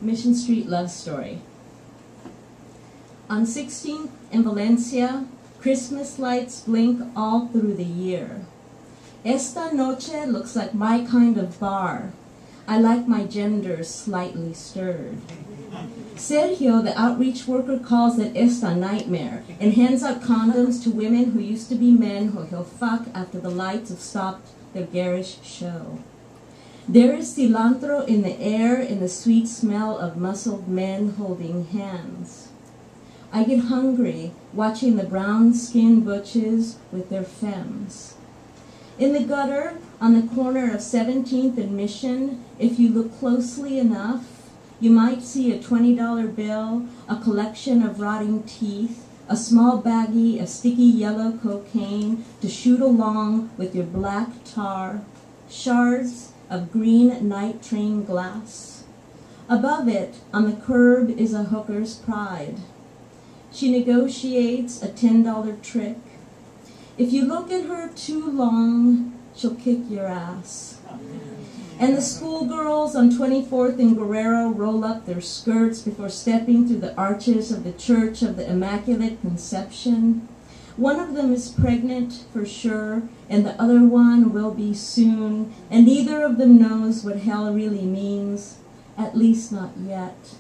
Mission Street love story. On 16th in Valencia, Christmas lights blink all through the year. Esta noche looks like my kind of bar. I like my gender slightly stirred. Sergio, the outreach worker, calls it esta nightmare and hands out condoms to women who used to be men who he'll fuck after the lights have stopped their garish show. There is cilantro in the air and the sweet smell of muscled men holding hands. I get hungry watching the brown-skinned butches with their femmes. In the gutter, on the corner of 17th and Mission, if you look closely enough, you might see a $20 bill, a collection of rotting teeth, a small baggie of sticky yellow cocaine to shoot along with your black tar, shards of green night train glass. Above it, on the curb, is a hooker's pride. She negotiates a $10 trick. If you look at her too long, she'll kick your ass. And the schoolgirls on 24th and Guerrero roll up their skirts before stepping through the arches of the Church of the Immaculate Conception. One of them is pregnant for sure, and the other one will be soon, and neither of them knows what hell really means, at least not yet.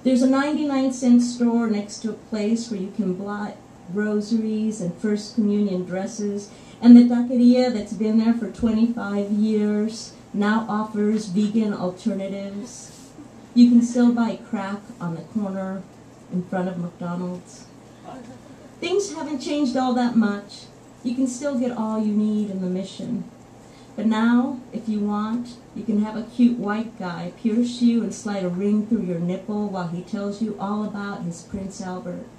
There's a 99-cent store next to a place where you can buy rosaries and First Communion dresses, and the taqueria that's been there for 25 years now offers vegan alternatives. You can still buy crack on the corner in front of McDonald's. Things haven't changed all that much. You can still get all you need in the Mission. But now, if you want, you can have a cute white guy pierce you and slide a ring through your nipple while he tells you all about his Prince Albert.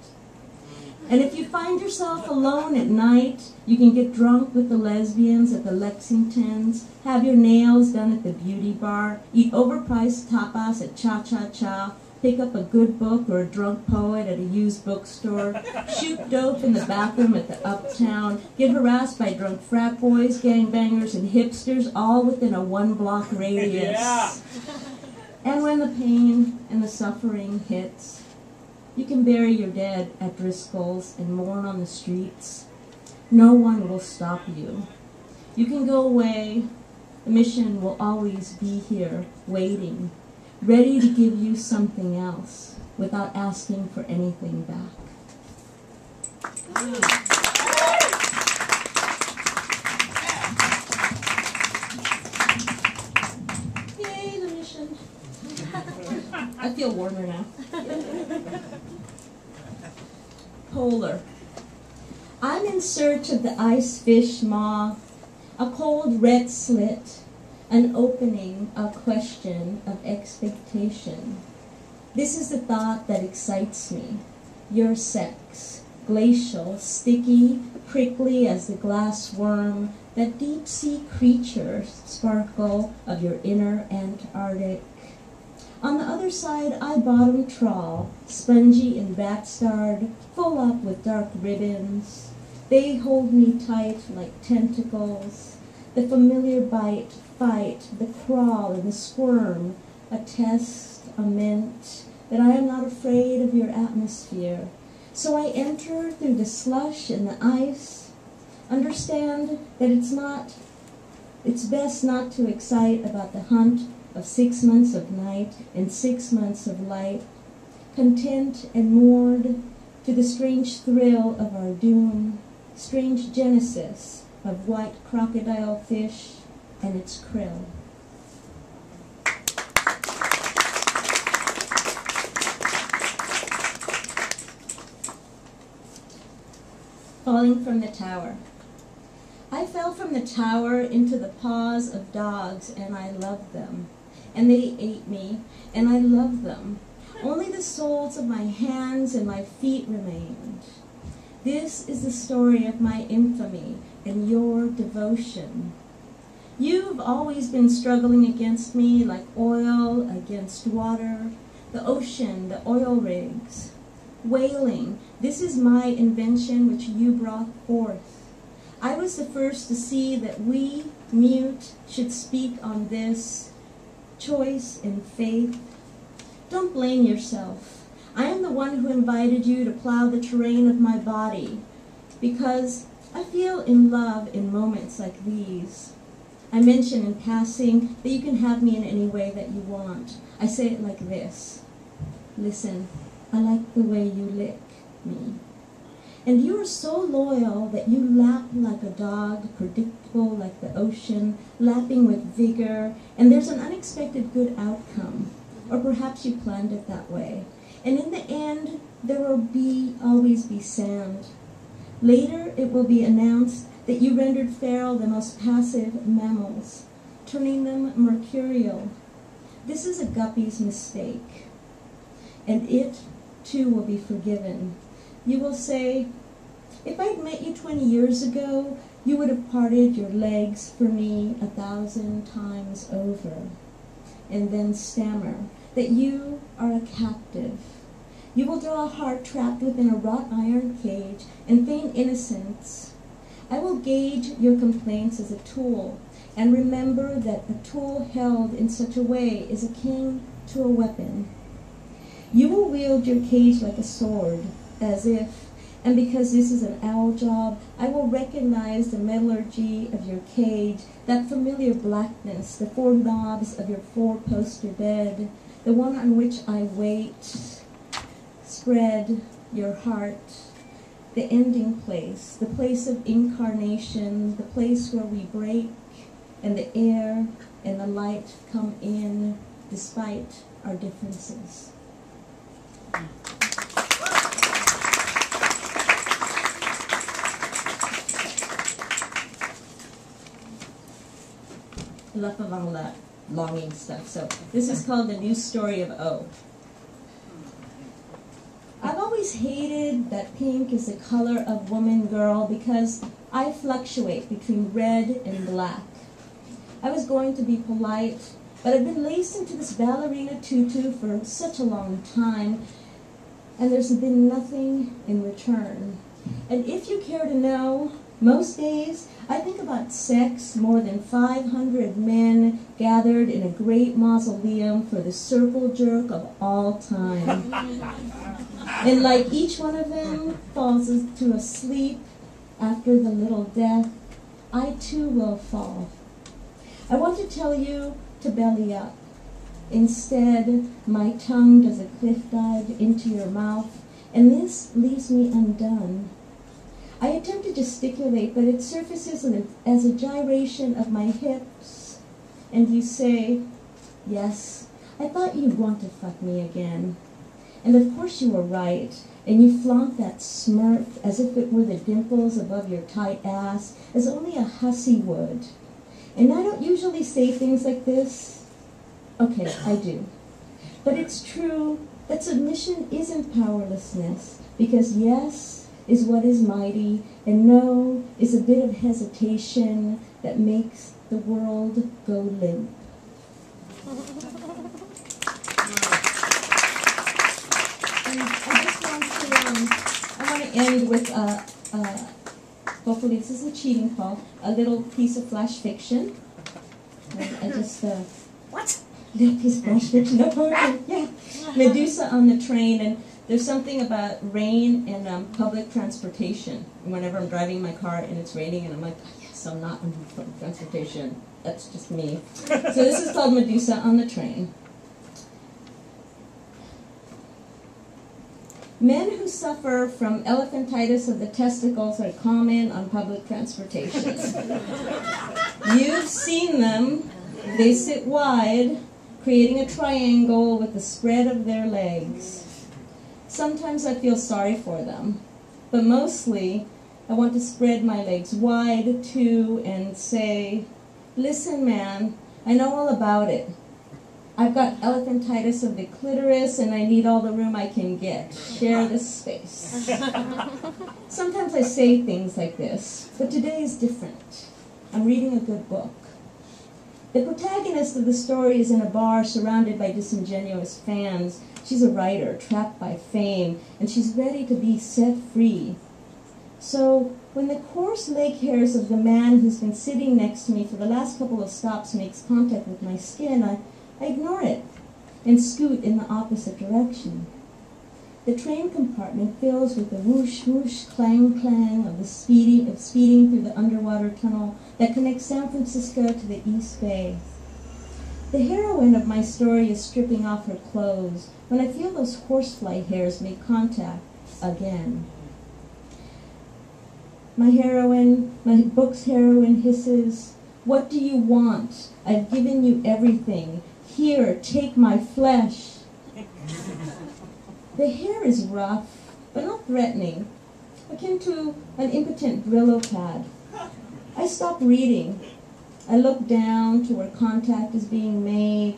And if you find yourself alone at night, you can get drunk with the lesbians at the Lexingtons, have your nails done at the beauty bar, eat overpriced tapas at Cha-Cha-Cha, pick up a good book or a drunk poet at a used bookstore, shoot dope in the bathroom at the Uptown, get harassed by drunk frat boys, gangbangers, and hipsters, all within a one-block radius. Yeah. And when the pain and the suffering hits, you can bury your dead at Driscoll's and mourn on the streets. No one will stop you. You can go away. The Mission will always be here, waiting, ready to give you something else without asking for anything back. Yay, the Mission. I feel warmer now. Polar. I'm in search of the ice fish maw, a cold red slit, an opening, a question of expectation. This is the thought that excites me. Your sex, glacial, sticky, prickly as the glass worm, that deep-sea creature sparkle of your inner Antarctic. On the other side, I bottom trawl, spongy and bat-starred, full up with dark ribbons. They hold me tight like tentacles. The familiar bite, fight, the crawl and the squirm, a testament that I am not afraid of your atmosphere. So I enter through the slush and the ice. Understand that it's best not to excite about the hunt of 6 months of night and 6 months of light, content and moored to the strange thrill of our doom, strange genesis of white crocodile fish and its krill. Falling from the tower. I fell from the tower into the paws of dogs, and I loved them. And they ate me, and I loved them. Only the soles of my hands and my feet remained. This is the story of my infamy and your devotion. You've always been struggling against me like oil against water, the ocean, the oil rigs. Wailing, this is my invention which you brought forth. I was the first to see that we, mute, should speak on this choice and faith. Don't blame yourself. I am the one who invited you to plow the terrain of my body, because I feel in love in moments like these. I mention in passing that you can have me in any way that you want. I say it like this. Listen, I like the way you lick me. And you are so loyal that you lap like a dog, predictable like the ocean, lapping with vigor, and there's an unexpected good outcome. Or perhaps you planned it that way. And in the end, there will always be sand. Later, it will be announced that you rendered feral the most passive mammals, turning them mercurial. This is a guppy's mistake, and it, too, will be forgiven. You will say, if I'd met you 20 years ago, you would have parted your legs for me 1,000 times over, and then stammer that you are a captive. You will draw a heart trapped within a wrought iron cage and feign innocence. I will gauge your complaints as a tool, and remember that a tool held in such a way is akin to a weapon. You will wield your cage like a sword, as if, and because this is an owl job, I will recognize the metallurgy of your cage, that familiar blackness, the 4 knobs of your 4-poster bed, the one on which I wait. Spread your heart, the ending place, the place of incarnation, the place where we break, and the air and the light come in despite our differences. Enough of all that longing stuff. So this is called The New Story of O. I've always hated that pink is the color of woman girl because I fluctuate between red and black. I was going to be polite, but I've been laced into this ballerina tutu for such a long time, and there's been nothing in return. And if you care to know, most days I think about sex more than 500 men gathered in a great mausoleum for the circle jerk of all time. And like each one of them falls to a sleep after the little death, I too will fall. I want to tell you to belly up. Instead, my tongue does a cliff dive into your mouth, and this leaves me undone. I attempt to gesticulate, but it surfaces as a gyration of my hips, and you say, yes, I thought you'd want to fuck me again. And of course you were right, and you flaunt that smirk as if it were the dimples above your tight ass, as only a hussy would. And I don't usually say things like this. Okay, I do. But it's true that submission isn't powerlessness, because yes is what is mighty, and no is a bit of hesitation that makes the world go limp. I want to end with, hopefully this is a cheating call, a little piece of flash fiction. I just, what? Little piece of flash fiction, no poetry, yeah. Medusa on the train, and there's something about rain and public transportation. Whenever I'm driving my car and it's raining and I'm like, oh, yes, I'm not on public transportation. That's just me. So this is called Medusa on the Train. Men who suffer from elephantitis of the testicles are common on public transportation. You've seen them. They sit wide, creating a triangle with the spread of their legs. Sometimes I feel sorry for them, but mostly I want to spread my legs wide too and say, listen man, I know all about it. I've got elephantitis of the clitoris and I need all the room I can get. Share the space. Sometimes I say things like this, but today is different. I'm reading a good book. The protagonist of the story is in a bar surrounded by disingenuous fans. She's a writer, trapped by fame, and she's ready to be set free. So, when the coarse leg hairs of the man who's been sitting next to me for the last couple of stops makes contact with my skin, I ignore it. and scoot in the opposite direction. The train compartment fills with the whoosh, whoosh, clang, clang of speeding through the underwater tunnel that connects San Francisco to the East Bay. The heroine of my story is stripping off her clothes when I feel those horsefly hairs make contact again. My book's heroine hisses, "What do you want? I've given you everything. Here, take my flesh." The hair is rough, but not threatening, akin to an impotent Brillo pad. I stop reading. I look down to where contact is being made.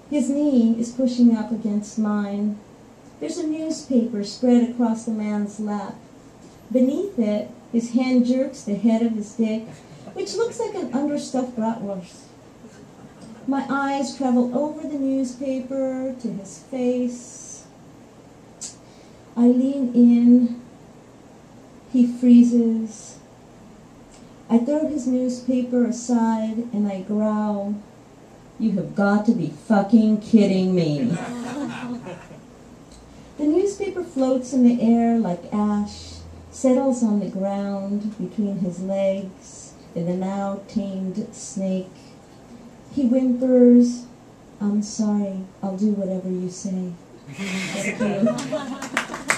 His knee is pushing up against mine. There's a newspaper spread across the man's lap. Beneath it, his hand jerks the head of his dick, which looks like an understuffed bratwurst. My eyes travel over the newspaper to his face. I lean in. He freezes. I throw his newspaper aside and I growl, "You have got to be fucking kidding me." The newspaper floats in the air like ash, settles on the ground between his legs and the now tamed snake. He whimpers, "I'm sorry, I'll do whatever you say." Thank you.